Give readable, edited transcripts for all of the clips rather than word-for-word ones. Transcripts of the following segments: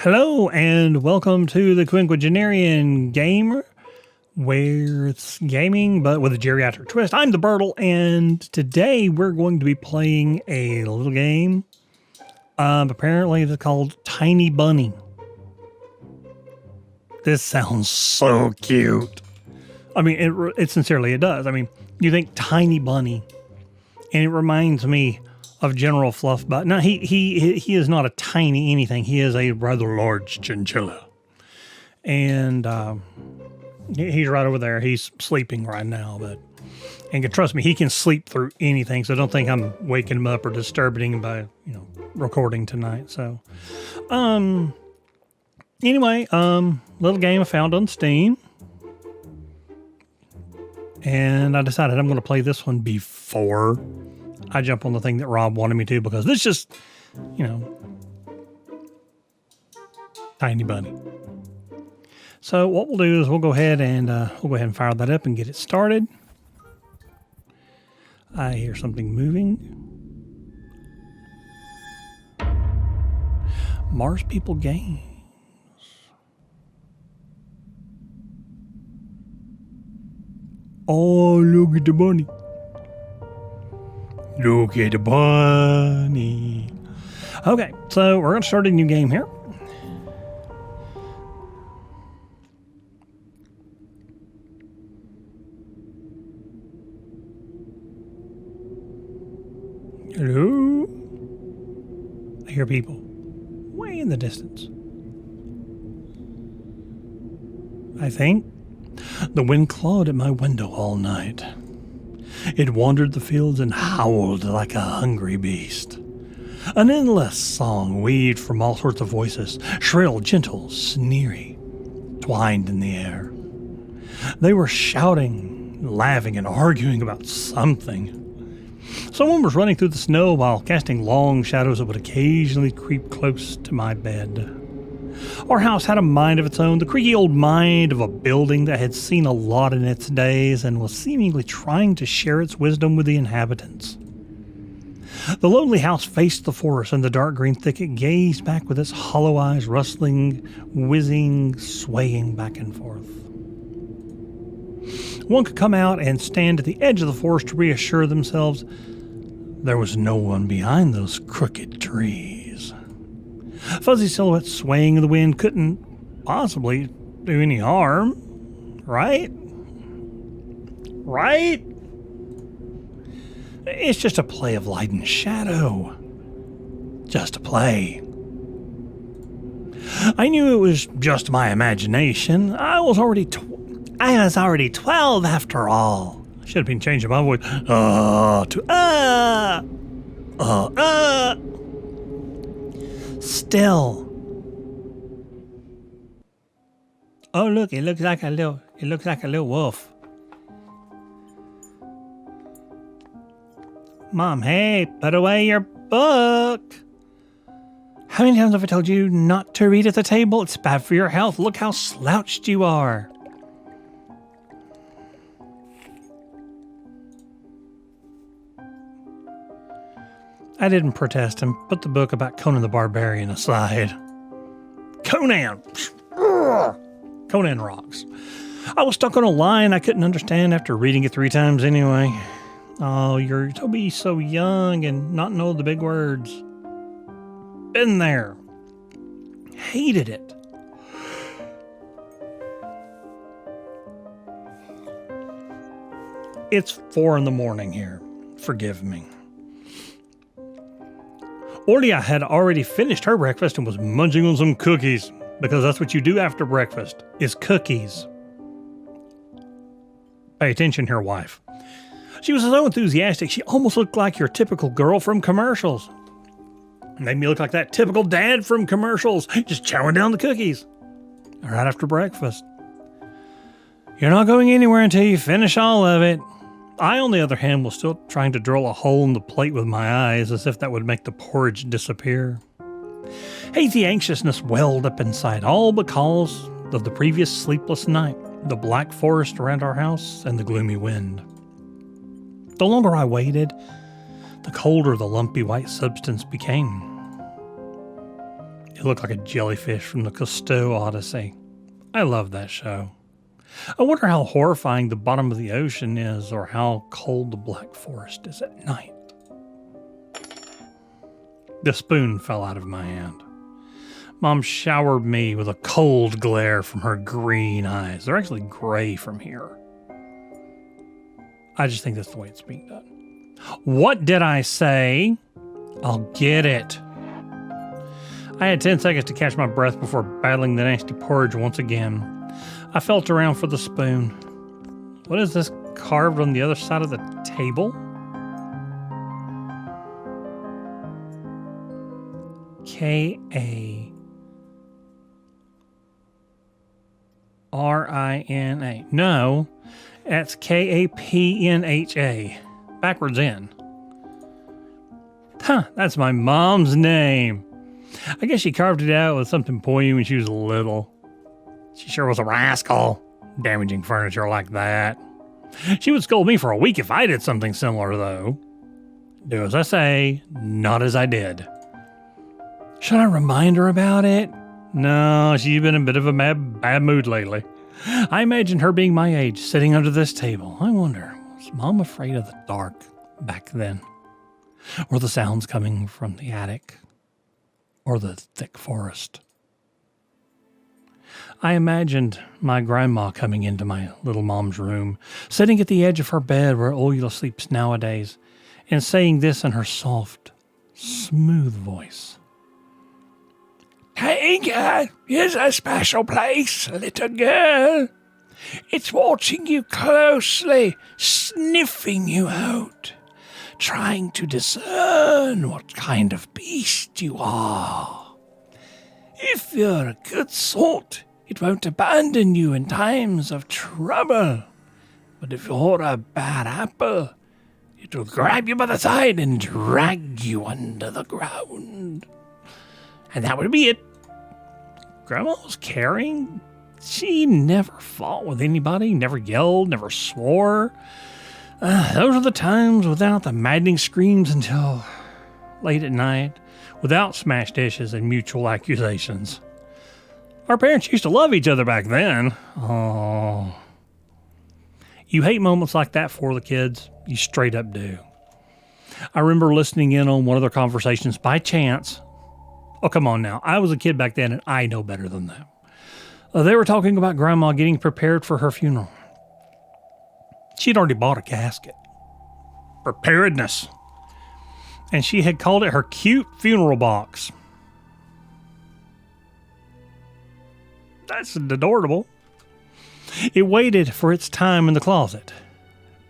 Hello and welcome to the Quinquagenarian Gamer, where it's gaming but with a geriatric twist. I'm the Bertle, and today we're going to be playing a little game. Apparently it's called Tiny Bunny. This sounds so cute. I mean, it sincerely does. I mean, you think Tiny Bunny, and it reminds me of General Fluff, but no, he is not a tiny anything. He is a rather large chinchilla, and he's right over there. He's sleeping right now, and trust me, he can sleep through anything. So don't think I'm waking him up or disturbing him by recording tonight. So, anyway, little game I found on Steam, and I decided I'm going to play this one before I jump on the thing that Rob wanted me to, because this just, Tiny Bunny. So what we'll do is we'll go ahead and fire that up and get it started. I hear something moving. Mars People Games. Oh, look at the bunny. Look at the bunny. Okay, so we're going to start a new game here. Hello? I hear people way in the distance. I think the wind clawed at my window all night. It wandered the fields and howled like a hungry beast. An endless song weaved from all sorts of voices, shrill, gentle, sneery, twined in the air. They were shouting, laughing, and arguing about something. Someone was running through the snow while casting long shadows that would occasionally creep close to my bed. Our house had a mind of its own, the creaky old mind of a building that had seen a lot in its days and was seemingly trying to share its wisdom with the inhabitants. The lonely house faced the forest, and the dark green thicket gazed back with its hollow eyes rustling, whizzing, swaying back and forth. One could come out and stand at the edge of the forest to reassure themselves there was no one behind those crooked trees. Fuzzy silhouettes swaying in the wind couldn't possibly do any harm, right? Right? It's just a play of light and shadow. Just a play. I knew it was just my imagination. I was already 12 after all. I should have been changing my voice. Still. Oh, look, it looks like a little wolf. Mom, hey, put away your book. How many times have I told you not to read at the table? It's bad for your health. Look how slouched you are. I didn't protest and put the book about Conan the Barbarian aside. Conan! Conan rocks. I was stuck on a line I couldn't understand after reading it 3 times anyway. Oh, you're to be so young and not know the big words. Been there. Hated it. It's 4 a.m. here. Forgive me. Orlia had already finished her breakfast and was munching on some cookies, because that's what you do after breakfast, is cookies. Pay attention here, wife. She was so enthusiastic, she almost looked like your typical girl from commercials. Made me look like that typical dad from commercials, just chowing down the cookies. Right after breakfast. You're not going anywhere until you finish all of it. I, on the other hand, was still trying to drill a hole in the plate with my eyes, as if that would make the porridge disappear. Hazy anxiousness welled up inside, all because of the previous sleepless night, the black forest around our house, and the gloomy wind. The longer I waited, the colder the lumpy white substance became. It He looked like a jellyfish from the Cousteau Odyssey. I love that show. I wonder how horrifying the bottom of the ocean is, or how cold the Black Forest is at night. The spoon fell out of my hand. Mom showered me with a cold glare from her green eyes. They're actually gray from here. I just think that's the way it's being done. What did I say? I'll get it. I had 10 seconds to catch my breath before battling the nasty porridge once again. I felt around for the spoon. What is this carved on the other side of the table? K-A-R-I-N-A. No, that's K-A-P-N-H-A. Backwards in. Huh, that's my mom's name. I guess she carved it out with something pointy when she was little. She sure was a rascal, damaging furniture like that. She would scold me for a week if I did something similar, though. Do as I say, not as I did. Should I remind her about it? No, she's been in a bit of a bad mood lately. I imagined her being my age, sitting under this table. I wonder, was Mom afraid of the dark back then? Or the sounds coming from the attic? Or the thick forest? I imagined my grandma coming into my little mom's room, sitting at the edge of her bed where Ola sleeps nowadays, and saying this in her soft, smooth voice. Tiger, here's a special place, little girl. It's watching you closely, sniffing you out, trying to discern what kind of beast you are. If you're a good sort, it won't abandon you in times of trouble. But if you're a bad apple, it will grab you by the side and drag you under the ground. And that would be it. Grandma was caring. She never fought with anybody, never yelled, never swore. Those are the times without the maddening screams until late at night, without smashed dishes and mutual accusations. Our parents used to love each other back then. Oh. You hate moments like that for the kids. You straight up do. I remember listening in on one of their conversations by chance. Oh, come on now. I was a kid back then and I know better than them. They were talking about Grandma getting prepared for her funeral. She'd already bought a casket. Preparedness. And she had called it her cute funeral box. That's adorable. It waited for its time in the closet.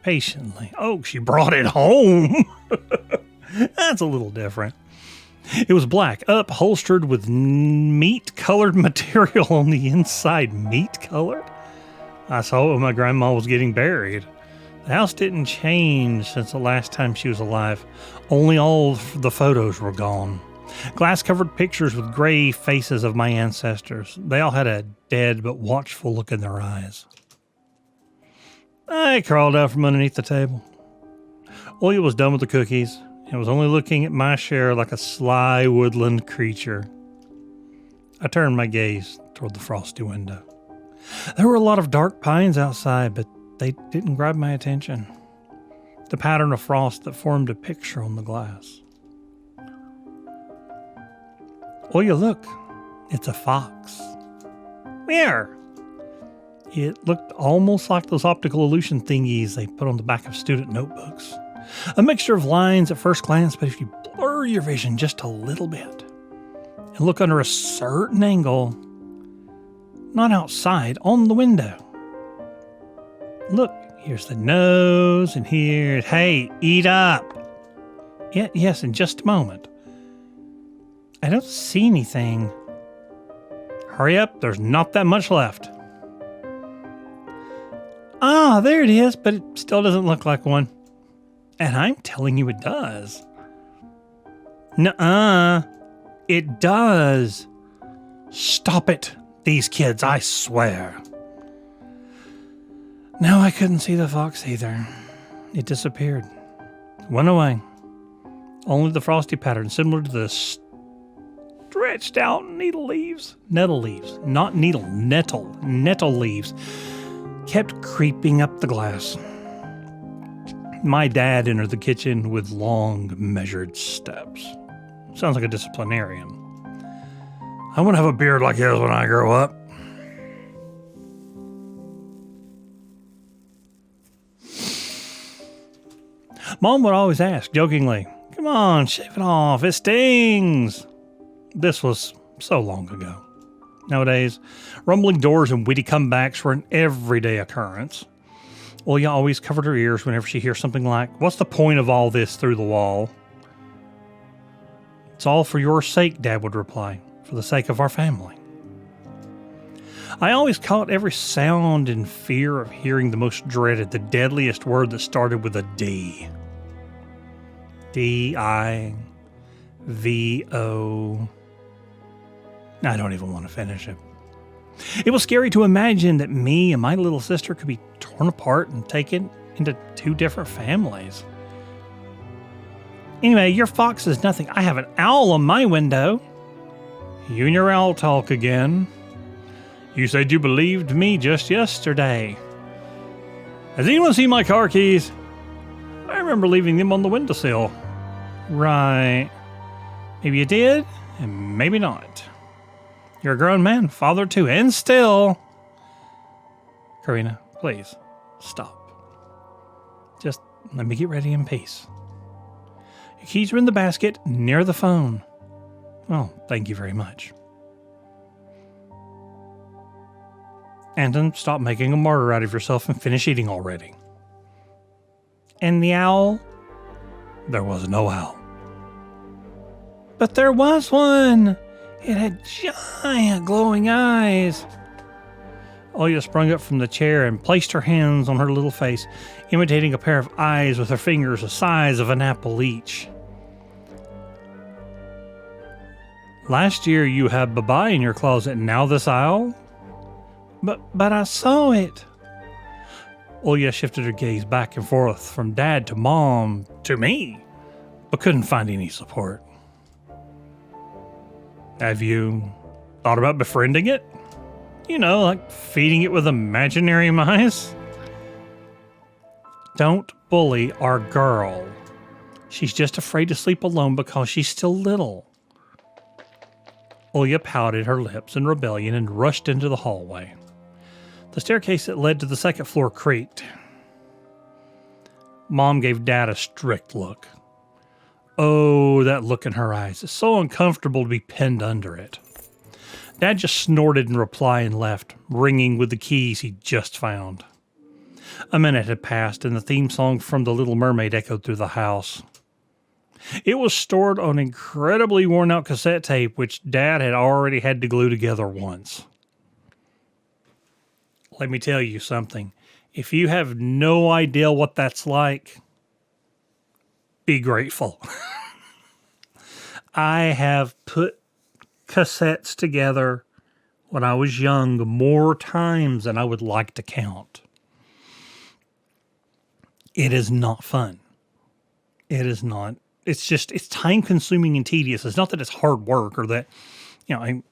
Patiently. Oh, she brought it home. That's a little different. It was black, upholstered with meat-colored material on the inside. Meat-colored? I saw it when my grandma was getting buried. The house didn't change since the last time she was alive. Only all the photos were gone. Glass-covered pictures with gray faces of my ancestors. They all had a dead but watchful look in their eyes. I crawled out from underneath the table. Oya was done with the cookies and was only looking at my share like a sly woodland creature. I turned my gaze toward the frosty window. There were a lot of dark pines outside, but they didn't grab my attention. The pattern of frost that formed a picture on the glass. Oya, look. It's a fox. Where? It looked almost like those optical illusion thingies they put on the back of student notebooks. A mixture of lines at first glance, but if you blur your vision just a little bit and look under a certain angle, not outside, on the window. Look, here's the nose, and here's, hey, eat up. Yes, in just a moment. I don't see anything. Hurry up, there's not that much left. Ah, there it is, but it still doesn't look like one. And I'm telling you it does. Nuh-uh. It does. Stop it, these kids, I swear. No, I couldn't see the fox either. It disappeared. Went away. Only the frosty pattern, similar to the strip stretched out nettle leaves, not needle, nettle leaves, kept creeping up the glass. My dad entered the kitchen with long, measured steps. Sounds like a disciplinarian. I want to have a beard like his when I grow up. Mom would always ask, jokingly, "Come on, shave it off, it stings." This was so long ago. Nowadays, rumbling doors and witty comebacks were an everyday occurrence. Olya always covered her ears whenever she hears something like, "What's the point of all this?" through the wall. "It's all for your sake," Dad would reply, "for the sake of our family." I always caught every sound in fear of hearing the most dreaded, the deadliest word that started with a D. D-I-V-O. I don't even want to finish it. It was scary to imagine that me and my little sister could be torn apart and taken into two different families. Anyway, your fox is nothing. I have an owl on my window. You and your owl talk again. You said you believed me just yesterday. Has anyone seen my car keys? I remember leaving them on the windowsill. Right. Maybe you did, and maybe not. You're a grown man, father too, and still... Karina, please, stop. Just let me get ready in peace. Your keys are in the basket near the phone. Well, thank you very much. Anton, stop making a martyr out of yourself and finish eating already. And the owl? There was no owl. But there was one! It had giant glowing eyes. Olya sprung up from the chair and placed her hands on her little face, imitating a pair of eyes with her fingers the size of an apple each. Last year you had Bye-Bye in your closet, and now this owl? But I saw it. Olya shifted her gaze back and forth from Dad to Mom to me, but couldn't find any support. Have you thought about befriending it? You know, like feeding it with imaginary mice? Don't bully our girl. She's just afraid to sleep alone because she's still little. Olya pouted her lips in rebellion and rushed into the hallway. The staircase that led to the second floor creaked. Mom gave Dad a strict look. Oh, that look in her eyes. It's so uncomfortable to be pinned under it. Dad just snorted in reply and left, ringing with the keys he'd just found. A minute had passed, and the theme song from The Little Mermaid echoed through the house. It was stored on incredibly worn-out cassette tape, which Dad had already had to glue together once. Let me tell you something. If you have no idea what that's like, be grateful. I have put cassettes together when I was young more times than I would like to count. It is not fun. It is not. It's just, it's time consuming and tedious. It's not that it's hard work or that, you know,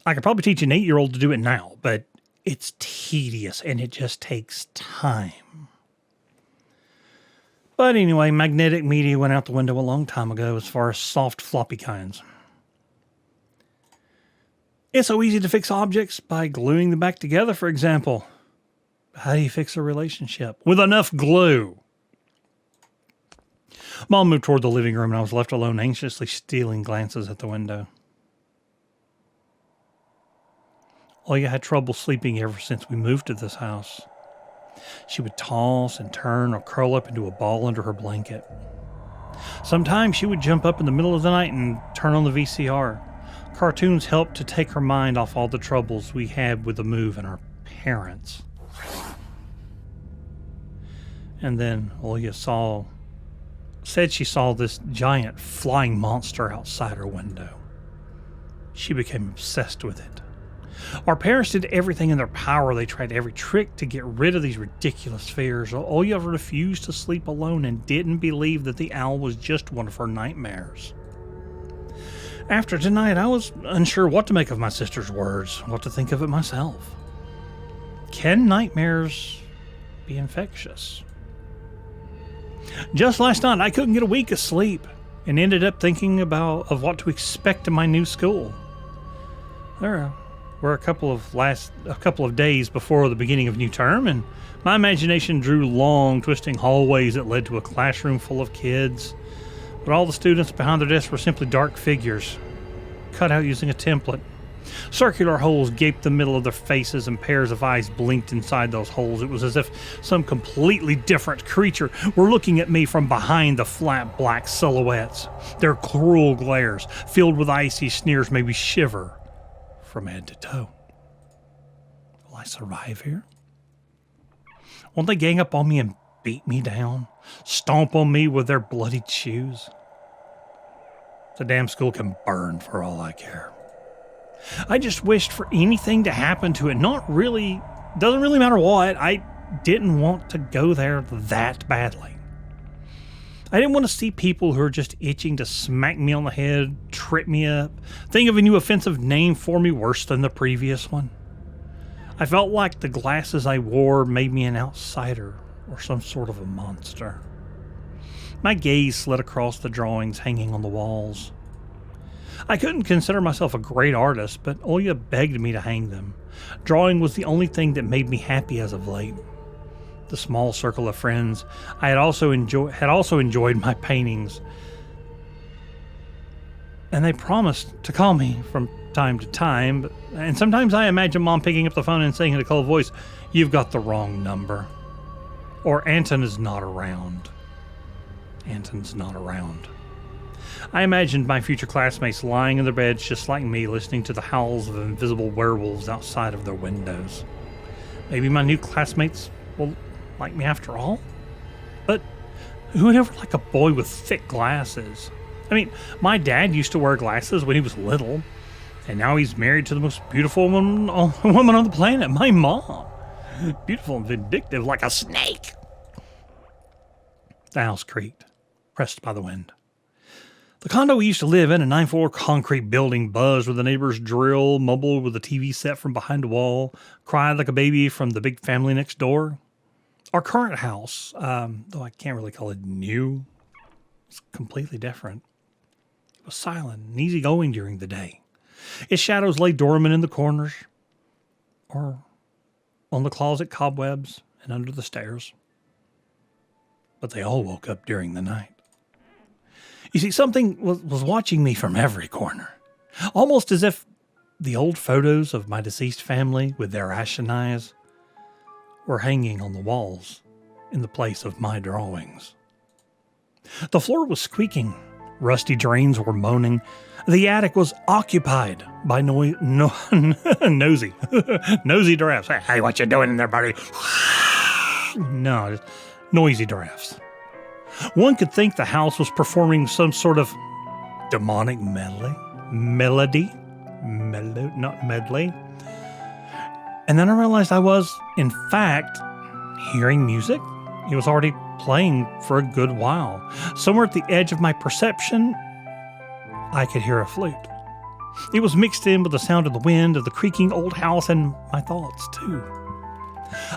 I could probably teach an 8-year-old to do it now, but it's tedious and it just takes time. But anyway, magnetic media went out the window a long time ago as far as soft floppy kinds. It's so easy to fix objects by gluing them back together, for example. How do you fix a relationship? With enough glue. Mom moved toward the living room and I was left alone, anxiously stealing glances at the window. Olya had trouble sleeping ever since we moved to this house. She would toss and turn or curl up into a ball under her blanket. Sometimes she would jump up in the middle of the night and turn on the VCR. Cartoons helped to take her mind off all the troubles we had with the move and our parents. And then Olya said she saw this giant flying monster outside her window. She became obsessed with it. Our parents did everything in their power. They tried every trick to get rid of these ridiculous fears. Olya refused to sleep alone and didn't believe that the owl was just one of her nightmares. After tonight, I was unsure what to make of my sister's words, what to think of it myself. Can nightmares be infectious? Just last night, I couldn't get a week of sleep and ended up thinking of what to expect in my new school. There were a couple of days before the beginning of new term, and my imagination drew long, twisting hallways that led to a classroom full of kids. But all the students behind their desks were simply dark figures, cut out using a template. Circular holes gaped the middle of their faces, and pairs of eyes blinked inside those holes. It was as if some completely different creature were looking at me from behind the flat black silhouettes. Their cruel glares, filled with icy sneers, made me shiver from head to toe. Will I survive here? Won't they gang up on me and beat me down? Stomp on me with their bloodied shoes? The damn school can burn for all I care. I just wished for anything to happen to it. Doesn't really matter what. I didn't want to go there that badly. I didn't want to see people who are just itching to smack me on the head, trip me up, think of a new offensive name for me worse than the previous one. I felt like the glasses I wore made me an outsider or some sort of a monster. My gaze slid across the drawings hanging on the walls. I couldn't consider myself a great artist, but Olya begged me to hang them. Drawing was the only thing that made me happy as of late. The small circle of friends I had also enjoyed my paintings, and they promised to call me from time to time. And sometimes I imagine Mom picking up the phone and saying in a cold voice, "You've got the wrong number," or "Anton is not around." Anton's not around. I imagined my future classmates lying in their beds just like me, listening to the howls of invisible werewolves outside of their windows. Maybe my new classmates will like me after all? But who would ever like a boy with thick glasses? I mean, my dad used to wear glasses when he was little, and now he's married to the most beautiful woman on the planet, my mom. Beautiful and vindictive like a snake. The house creaked, pressed by the wind. The condo we used to live in, a 9-floor concrete building, buzzed with the neighbor's drill, mumbled with the TV set from behind a wall, cried like a baby from the big family next door. Our current house, though I can't really call it new, was completely different. It was silent and easygoing during the day. Its shadows lay dormant in the corners, or on the closet cobwebs and under the stairs. But they all woke up during the night. You see, something was watching me from every corner, almost as if the old photos of my deceased family with their ashen eyes were hanging on the walls in the place of my drawings. The floor was squeaking. Rusty drains were moaning. The attic was occupied by nosy giraffes. Hey, what you doing in there, buddy? No, just noisy giraffes. One could think the house was performing some sort of demonic melody. And then I realized I was, in fact, hearing music. It was already playing for a good while. Somewhere at the edge of my perception, I could hear a flute. It was mixed in with the sound of the wind, of the creaking old house, and my thoughts, too.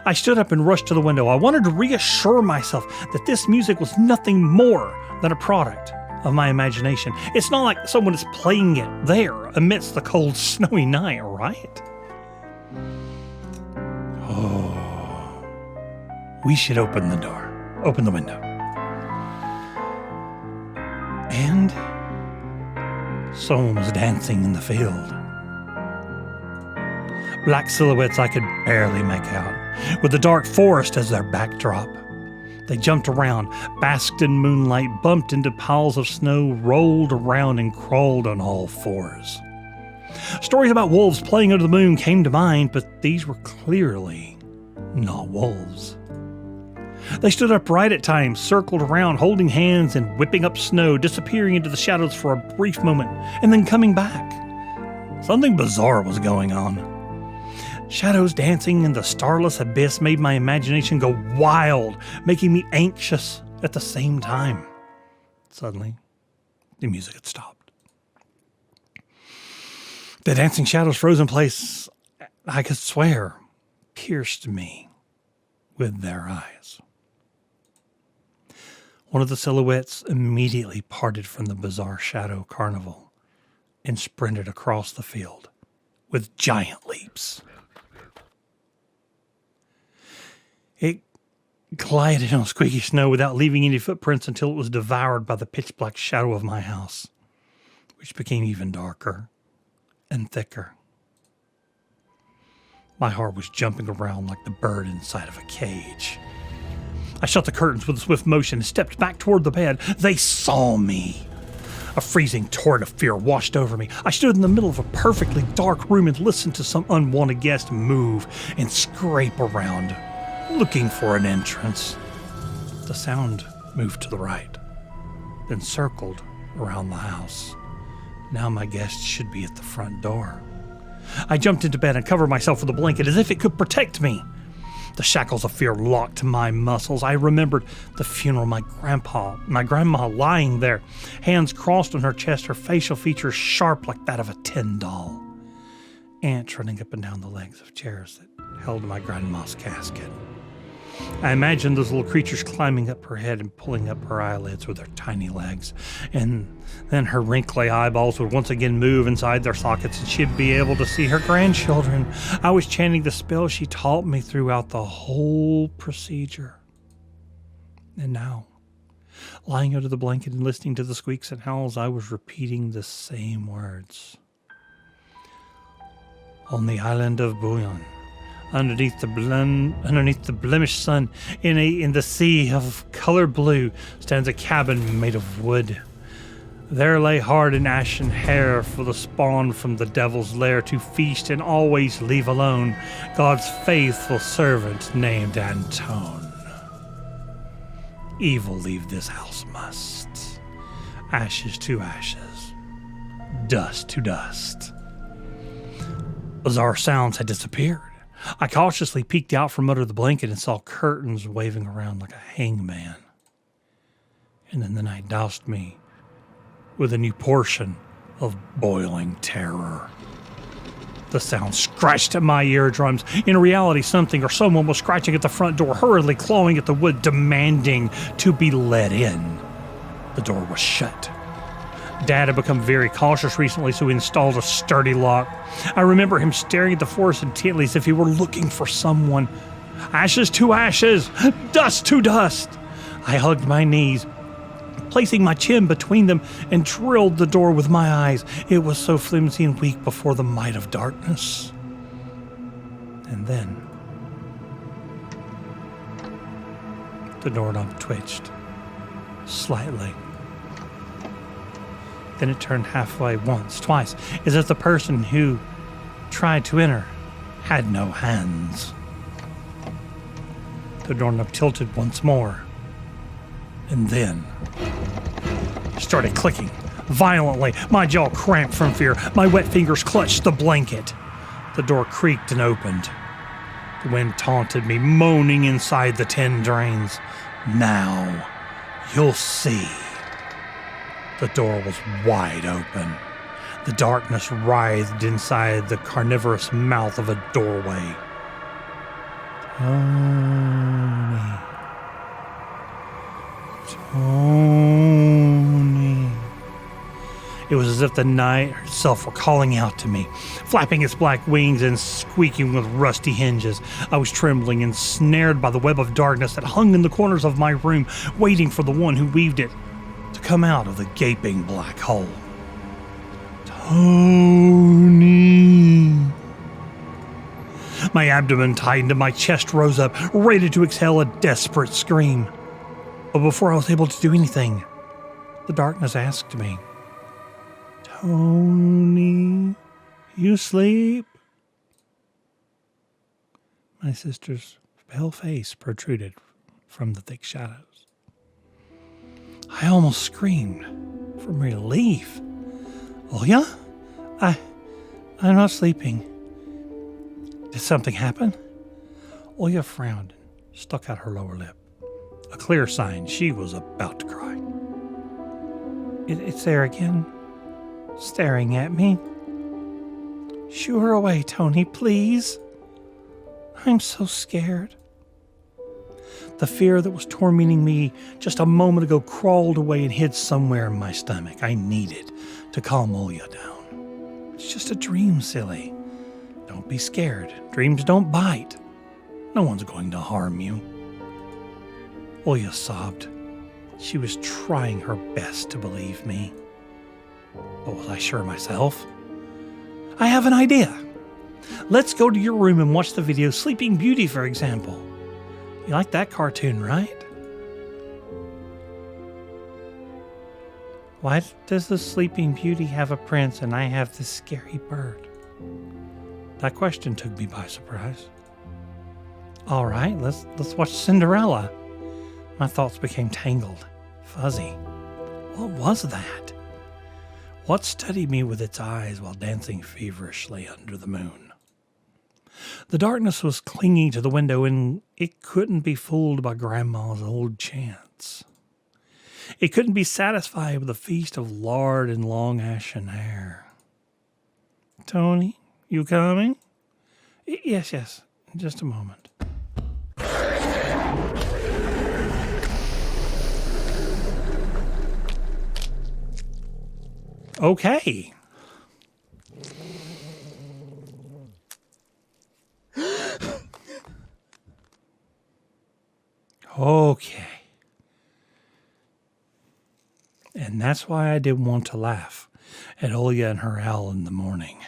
I stood up and rushed to the window. I wanted to reassure myself that this music was nothing more than a product of my imagination. It's not like someone is playing it there amidst the cold, snowy night, right? Oh, we should open the window. And someone was dancing in the field. Black silhouettes I could barely make out, with the dark forest as their backdrop. They jumped around, basked in moonlight, bumped into piles of snow, rolled around and crawled on all fours. Stories about wolves playing under the moon came to mind, but these were clearly not wolves. They stood upright at times, circled around, holding hands and whipping up snow, disappearing into the shadows for a brief moment, and then coming back. Something bizarre was going on. Shadows dancing in the starless abyss made my imagination go wild, making me anxious at the same time. Suddenly, the music had stopped. The dancing shadows froze in place, I could swear, pierced me with their eyes. One of the silhouettes immediately parted from the bizarre shadow carnival and sprinted across the field with giant leaps. It glided on squeaky snow without leaving any footprints until it was devoured by the pitch-black shadow of my house, which became even darker and thicker. My heart was jumping around like the bird inside of a cage. I shut the curtains with a swift motion and stepped back toward the bed. They saw me. A freezing torrent of fear washed over me. I stood in the middle of a perfectly dark room and listened to some unwanted guest move and scrape around, looking for an entrance. The sound moved to the right, then circled around the house. Now my guest should be at the front door. I jumped into bed and covered myself with a blanket as if it could protect me. The shackles of fear locked my muscles. I remembered the funeral of my grandma lying there, hands crossed on her chest, her facial features sharp like that of a tin doll. Ants running up and down the legs of chairs that held my grandma's casket. I imagined those little creatures climbing up her head and pulling up her eyelids with their tiny legs. And then her wrinkly eyeballs would once again move inside their sockets and she'd be able to see her grandchildren. I was chanting the spell she taught me throughout the whole procedure. And now, lying under the blanket and listening to the squeaks and howls, I was repeating the same words. On the island of Bouillon, underneath the blemished sun, in the sea of color blue, stands a cabin made of wood. There lay hard and ashen hair for the spawn from the devil's lair to feast and always leave alone, God's faithful servant named Antone. Evil leave this house must, ashes to ashes, dust to dust. Bizarre sounds had disappeared. I cautiously peeked out from under the blanket and saw curtains waving around like a hangman. And then the night doused me with a new portion of boiling terror. The sound scratched at my eardrums. In reality, something or someone was scratching at the front door, hurriedly clawing at the wood, demanding to be let in. The door was shut. Dad had become very cautious recently, so he installed a sturdy lock. I remember him staring at the forest intently as if he were looking for someone. Ashes to ashes, dust to dust. I hugged my knees, placing my chin between them, and drilled the door with my eyes. It was so flimsy and weak before the might of darkness. And then the doorknob twitched slightly. Then it turned halfway once, twice, as if the person who tried to enter had no hands. The doorknob tilted once more, and then started clicking violently. My jaw cramped from fear. My wet fingers clutched the blanket. The door creaked and opened. The wind taunted me, moaning inside the tin drains. Now you'll see. The door was wide open. The darkness writhed inside the carnivorous mouth of a doorway. Tony. It was as if the night herself were calling out to me, flapping its black wings and squeaking with rusty hinges. I was trembling and snared by the web of darkness that hung in the corners of my room, waiting for the one who weaved it to come out of the gaping black hole. Tony. My abdomen tightened and my chest rose up, ready to exhale a desperate scream. But before I was able to do anything, the darkness asked me, Tony, you sleep? My sister's pale face protruded from the thick shadows. I almost screamed from relief. Oh, yeah? I'm not sleeping. Did something happen? Oya frowned and stuck out her lower lip, a clear sign she was about to cry. It's there again, staring at me. Shoo her away, Tony, please. I'm so scared. The fear that was tormenting me just a moment ago crawled away and hid somewhere in my stomach. I needed to calm Olya down. It's just a dream, silly. Don't be scared. Dreams don't bite. No one's going to harm you. Olya sobbed. She was trying her best to believe me. But was I sure myself? I have an idea. Let's go to your room and watch the video Sleeping Beauty, for example. You like that cartoon, right? Why does the Sleeping Beauty have a prince and I have this scary bird? That question took me by surprise. All right, let's watch Cinderella. My thoughts became tangled, fuzzy. What was that? What studied me with its eyes while dancing feverishly under the moon? The darkness was clinging to the window, and it couldn't be fooled by Grandma's old chants. It couldn't be satisfied with a feast of lard and long ashen hair. Tony, you coming? Yes, in just a moment. Okay. Okay. And that's why I didn't want to laugh at Olya and her owl in the morning.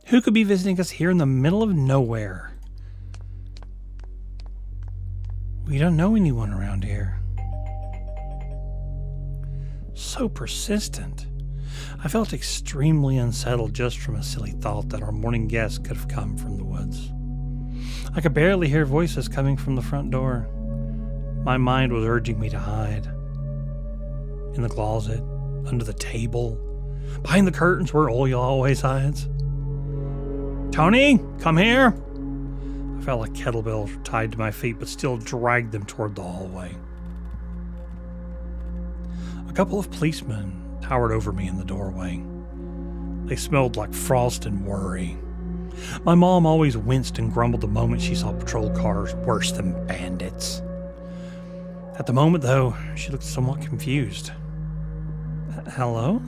Who could be visiting us here in the middle of nowhere? We don't know anyone around here. So persistent. I felt extremely unsettled just from a silly thought that our morning guest could have come from the woods. I could barely hear voices coming from the front door. My mind was urging me to hide. In the closet, under the table, behind the curtains where Olya always hides. Tony, come here! I felt like kettlebells were tied to my feet, but still dragged them toward the hallway. A couple of policemen towered over me in the doorway. They smelled like frost and worry. My mom always winced and grumbled the moment she saw patrol cars worse than bandits. At the moment, though, she looked somewhat confused. Hello?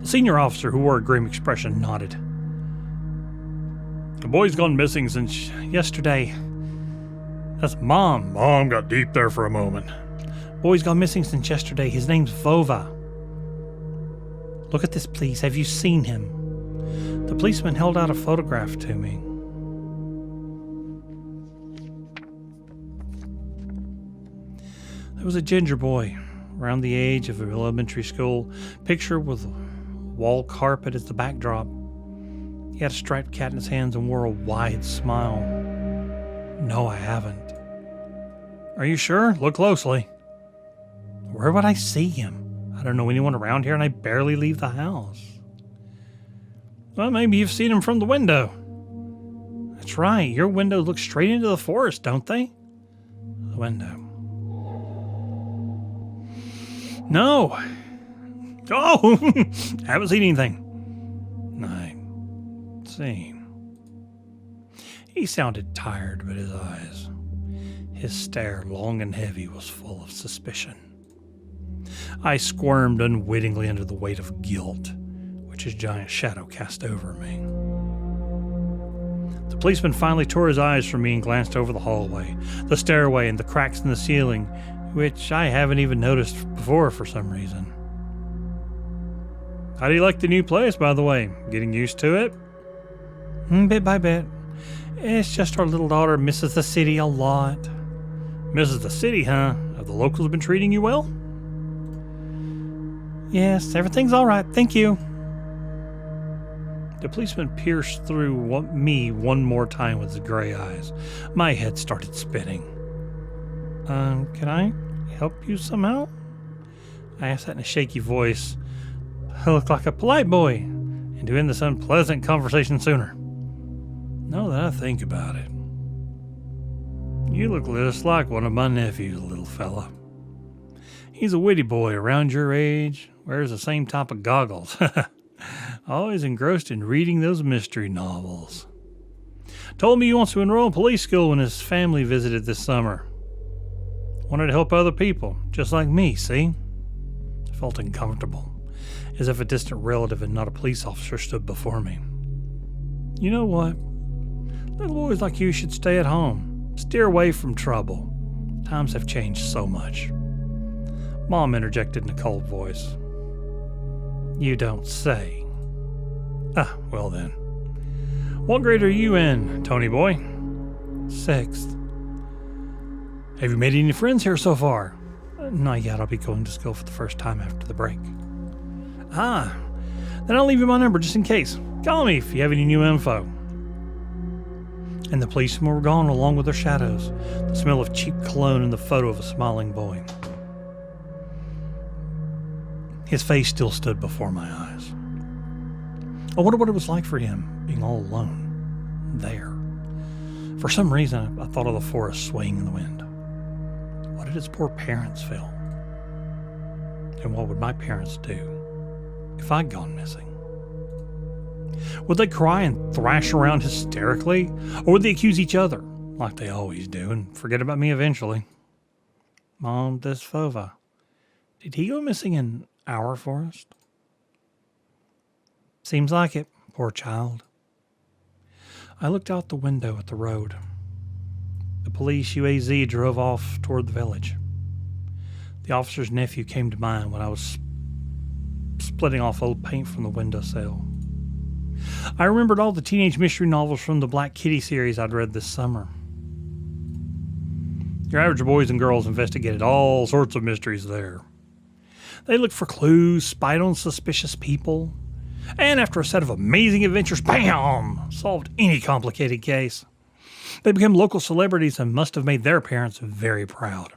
The senior officer, who wore a grim expression, nodded. The boy's gone missing since yesterday. That's Mom. Mom got deep there for a moment. Boy's gone missing since yesterday. His name's Vova. Look at this, please. Have you seen him? The policeman held out a photograph to me. There was a ginger boy, around the age of elementary school, picture with wall carpet as the backdrop. He had a striped cat in his hands and wore a wide smile. No, I haven't. Are you sure? Look closely. Where would I see him? I don't know anyone around here and I barely leave the house. Well, maybe you've seen him from the window. That's right. Your windows look straight into the forest, don't they? The window. No. Oh, haven't seen anything. I see. He sounded tired, but his stare, long and heavy, was full of suspicion. I squirmed unwittingly under the weight of guilt, which his giant shadow cast over me. The policeman finally tore his eyes from me and glanced over the hallway, the stairway, and the cracks in the ceiling, which I haven't even noticed before for some reason. How do you like the new place, by the way? Getting used to it? Bit by bit. It's just our little daughter misses the city a lot. Misses the city, huh? Have the locals been treating you well? Yes, everything's all right, thank you. The policeman pierced through me one more time with his gray eyes. My head started spinning. Can I help you somehow? I asked that in a shaky voice. I look like a polite boy, and to end this unpleasant conversation sooner. Now that I think about it, you look just like one of my nephews, little fella. He's a witty boy around your age, wears the same type of goggles. Always engrossed in reading those mystery novels. Told me he wants to enroll in police school when his family visited this summer. Wanted to help other people, just like me, see? I felt uncomfortable, as if a distant relative and not a police officer stood before me. You know what? Little boys like you should stay at home. Steer away from trouble. Times have changed so much. Mom interjected in a cold voice. You don't say. Ah, well then. What grade are you in, Tony boy? 6th. Have you made any friends here so far? Not yet. I'll be going to school for the first time after the break. Ah, then I'll leave you my number just in case. Call me if you have any new info. And the policemen were gone along with their shadows, the smell of cheap cologne and the photo of a smiling boy. His face still stood before my eyes. I wonder what it was like for him, being all alone, there. For some reason, I thought of the forest swaying in the wind. What did his poor parents feel? And what would my parents do if I'd gone missing? Would they cry and thrash around hysterically, or would they accuse each other, like they always do, and forget about me eventually? Mom, this Fova, did he go missing in our forest? Seems like it, poor child. I looked out the window at the road. The police UAZ drove off toward the village. The officer's nephew came to mind when I was splitting off old paint from the windowsill. I remembered all the teenage mystery novels from the Black Kitty series I'd read this summer. Your average boys and girls investigated all sorts of mysteries there. They looked for clues, spied on suspicious people, and after a set of amazing adventures, bam, solved any complicated case. They became local celebrities and must have made their parents very proud.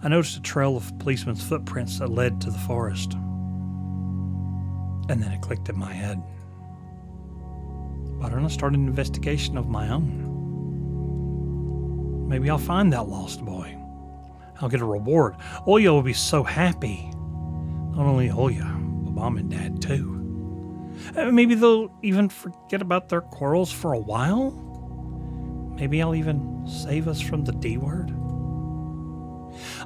I noticed a trail of policemen's footprints that led to the forest. And then it clicked in my head. Why don't I start an investigation of my own? Maybe I'll find that lost boy. I'll get a reward. Oya will be so happy. Not only Oya, but Mom and Dad too. Maybe they'll even forget about their quarrels for a while. Maybe I'll even save us from the D word.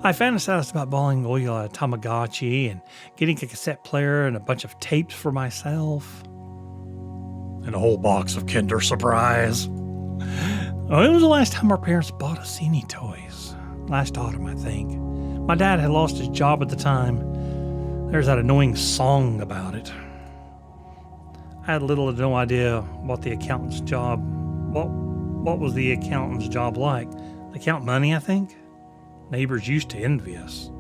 I fantasized about buying Oya a Tamagotchi and getting a cassette player and a bunch of tapes for myself. And a whole box of Kinder Surprise. When was the last time our parents bought us any toys? Last autumn, I think. My dad had lost his job at the time. There's that annoying song about it. I had little to no idea what the accountant's job... What was the accountant's job like? They count money, I think? Neighbors used to envy us.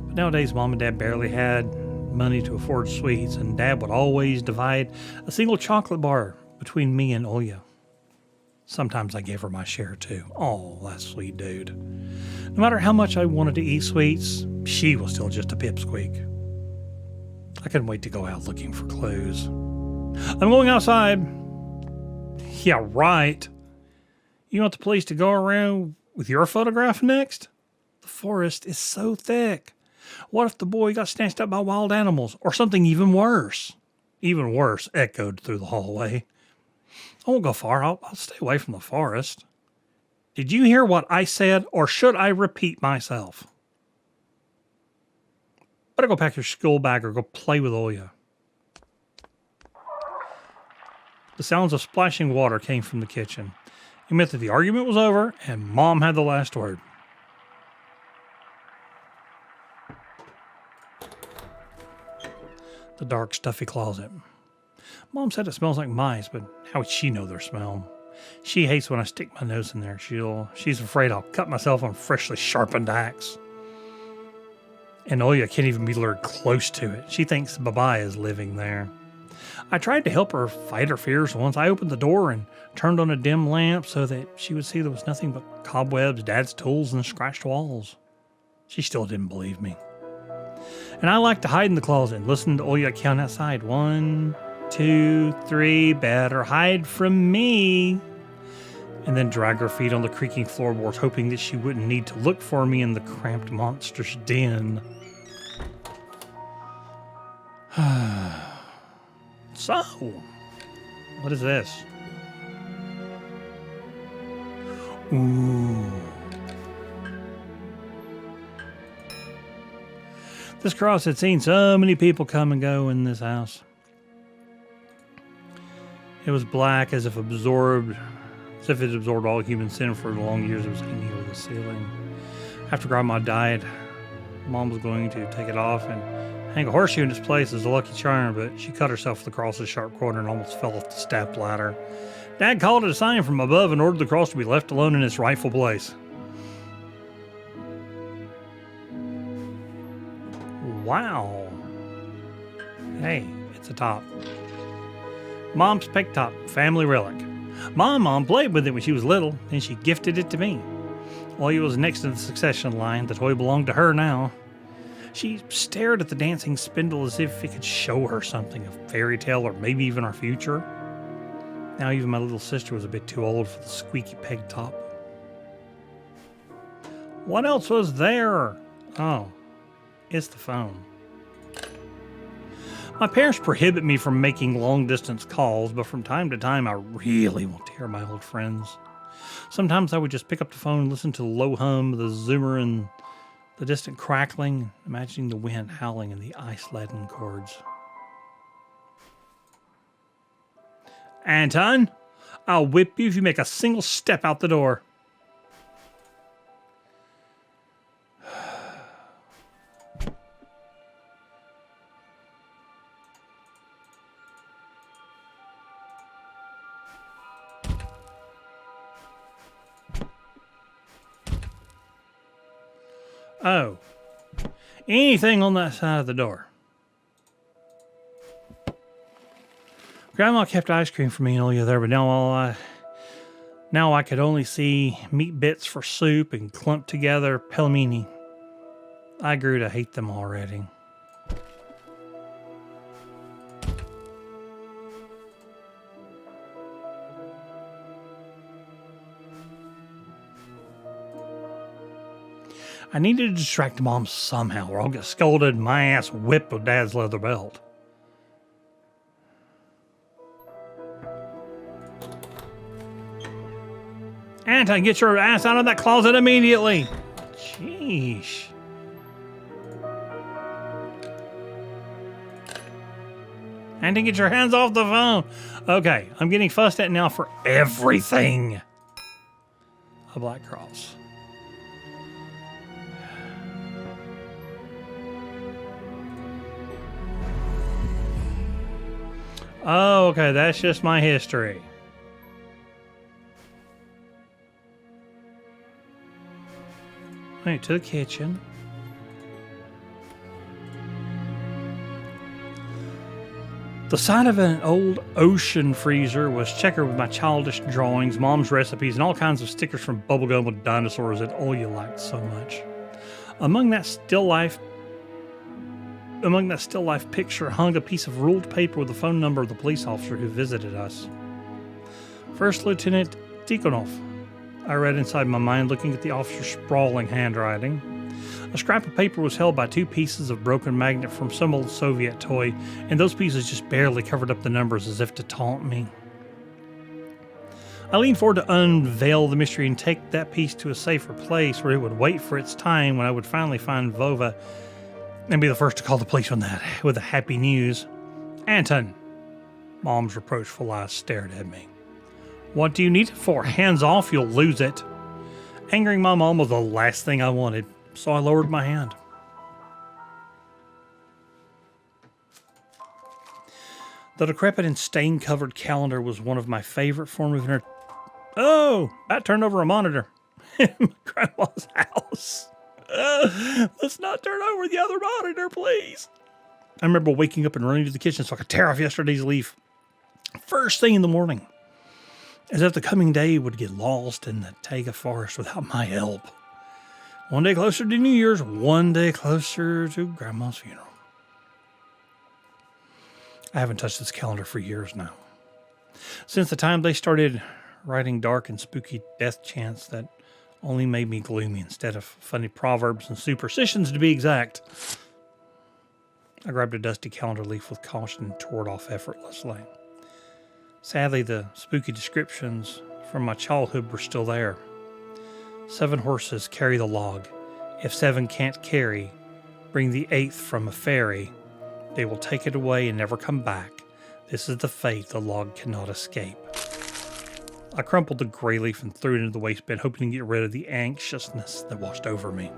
But nowadays, Mom and Dad barely had money to afford sweets, and Dad would always divide a single chocolate bar between me and Oya. Sometimes I gave her my share too. Oh, that sweet dude. No matter how much I wanted to eat sweets, she was still just a pipsqueak. I couldn't wait to go out looking for clues. I'm going outside. Yeah, right. You want the police to go around with your photograph next? The forest is so thick. What if the boy got snatched up by wild animals or something even worse? Even worse echoed through the hallway. I won't go far. I'll stay away from the forest. Did you hear what I said, or should I repeat myself? Better go pack your school bag or go play with Oya. The sounds of splashing water came from the kitchen. It meant that the argument was over and Mom had the last word. The dark, stuffy closet. Mom said it smells like mice, but how would she know their smell? She hates when I stick my nose in there. She's afraid I'll cut myself on a freshly sharpened axe. And Oya can't even be lured close to it. She thinks Baba is living there. I tried to help her fight her fears once. I opened the door and turned on a dim lamp so that she would see there was nothing but cobwebs, Dad's tools, and scratched walls. She still didn't believe me. And I like to hide in the closet and listen to Oya count outside. 1, 2, 3, better hide from me. And then drag her feet on the creaking floorboards, hoping that she wouldn't need to look for me in the cramped monster's den. So, what is this? Ooh. This cross had seen so many people come and go in this house. It was black as if it absorbed all human sin for the long years it was hanging over the ceiling. After Grandma died, Mom was going to take it off and hang a horseshoe in its place as a lucky charm, but she cut herself with the cross's sharp corner and almost fell off the step ladder. Dad called it a sign from above and ordered the cross to be left alone in its rightful place. Wow. Hey, it's a top. Mom's peg top, family relic. My mom played with it when she was little, and she gifted it to me. While he was next in the succession line, the toy belonged to her now. She stared at the dancing spindle as if it could show her something, a fairy tale or maybe even our future. Now even my little sister was a bit too old for the squeaky peg top. What else was there? Oh, it's the phone. My parents prohibit me from making long-distance calls, but from time to time I really want to hear my old friends. Sometimes I would just pick up the phone and listen to the low hum, the zoomer, and the distant crackling, imagining the wind howling in the ice-laden cords. Anton, I'll whip you if you make a single step out the door. Oh, anything on that side of the door? Grandma kept ice cream for me and all you there, but now I could only see meat bits for soup and clumped together pelmeni. I grew to hate them already. I needed to distract Mom somehow, or I'll get scolded and my ass whipped with Dad's leather belt. Anton, get your ass out of that closet immediately! Sheesh. Anton, get your hands off the phone! Okay, I'm getting fussed at now for everything. A black cross. Oh, okay, that's just my history. Wait, to the kitchen. The side of an old ocean freezer was checkered with my childish drawings, Mom's recipes, and all kinds of stickers from bubblegum with dinosaurs that all you liked so much. Among that still life picture hung a piece of ruled paper with the phone number of the police officer who visited us. First Lieutenant Tikhonov. I read inside my mind, looking at the officer's sprawling handwriting. A scrap of paper was held by two pieces of broken magnet from some old Soviet toy, and those pieces just barely covered up the numbers as if to taunt me. I leaned forward to unveil the mystery and take that piece to a safer place where it would wait for its time when I would finally find Vova and be the first to call the police on that with the happy news. Anton, Mom's reproachful eyes stared at me. What do you need it for? Hands off, you'll lose it. Angering my mom was the last thing I wanted, so I lowered my hand. The decrepit and stain-covered calendar was one of my favorite forms of entertainment. Oh, I turned over a monitor in my grandma's house. Let's not turn over the other monitor, please. I remember waking up and running to the kitchen so I could tear off yesterday's leaf. First thing in the morning. As if the coming day would get lost in the taiga forest without my help. One day closer to New Year's, one day closer to Grandma's funeral. I haven't touched this calendar for years now. Since the time they started writing dark and spooky death chants that only made me gloomy instead of funny proverbs and superstitions, to be exact. I grabbed a dusty calendar leaf with caution and tore it off effortlessly. Sadly, the spooky descriptions from my childhood were still there. 7 horses carry the log. If 7 can't carry, bring the 8th from a ferry. They will take it away and never come back. This is the fate the log cannot escape. I crumpled the gray leaf and threw it into the waste bin, hoping to get rid of the anxiousness that washed over me.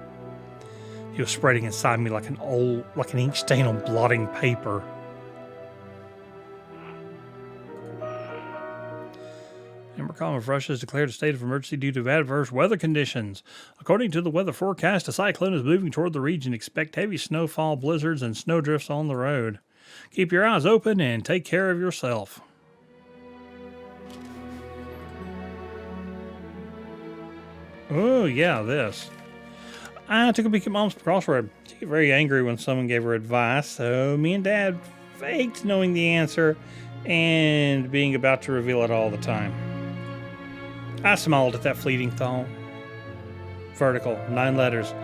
It was spreading inside me like an ink stain on blotting paper. Ambercom of Russia has declared a state of emergency due to adverse weather conditions. According to the weather forecast, a cyclone is moving toward the region. Expect heavy snowfall, blizzards, and snowdrifts on the road. Keep your eyes open and take care of yourself. Oh, yeah, this. I took a peek at Mom's crossword. She got very angry when someone gave her advice, so me and Dad faked knowing the answer and being about to reveal it all the time. I smiled at that fleeting thought. Vertical, 9 letters.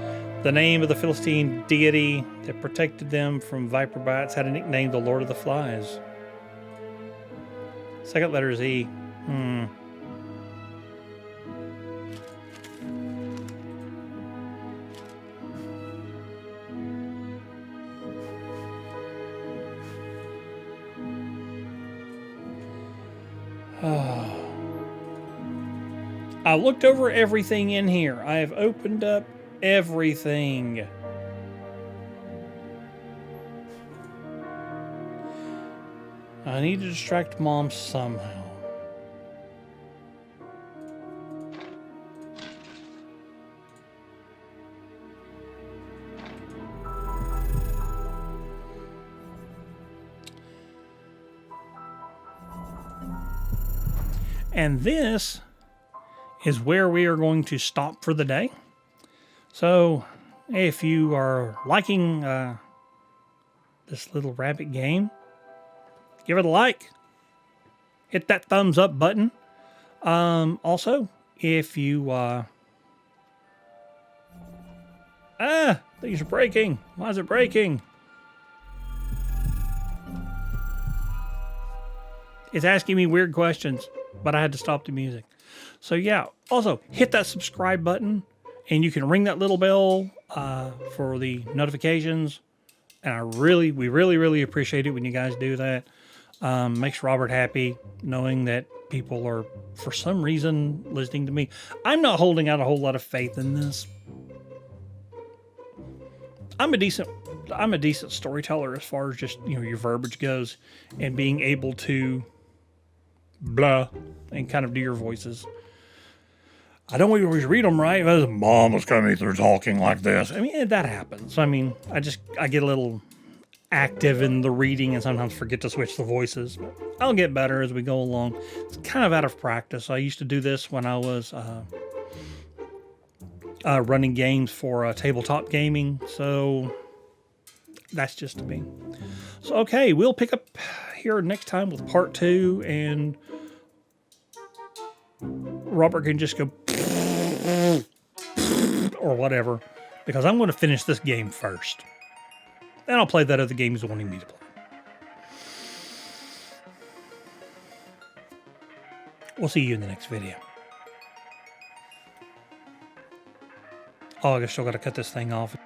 The name of the Philistine deity that protected them from viper bites had a nickname, the Lord of the Flies. Second letter is E. I looked over everything in here. I have opened up everything. I need to distract Mom somehow. And this is where we are going to stop for the day. So if you are liking this little rabbit game, give it a like. Hit that thumbs up button. Also, if you things are breaking. Why is it breaking? It's asking me weird questions, but I had to stop the music. So yeah, also hit that subscribe button and you can ring that little bell for the notifications. And we really appreciate it when you guys do that. Makes Robert happy knowing that people are, for some reason, listening to me. I'm not holding out a whole lot of faith in this. I'm a decent storyteller as far as just, your verbiage goes and being able to blah and kind of do your voices. I don't always read them right. Mom was coming through talking like this. I mean, that happens. I mean, I get a little active in the reading and sometimes forget to switch the voices. But I'll get better as we go along. It's kind of out of practice. I used to do this when I was running games for tabletop gaming. So that's just me. So, okay, we'll pick up here next time with part 2 and Robert can just go or whatever, because I'm going to finish this game first. Then I'll play that other game he's wanting me to play. We'll see you in the next video. Oh, I guess still got to cut this thing off.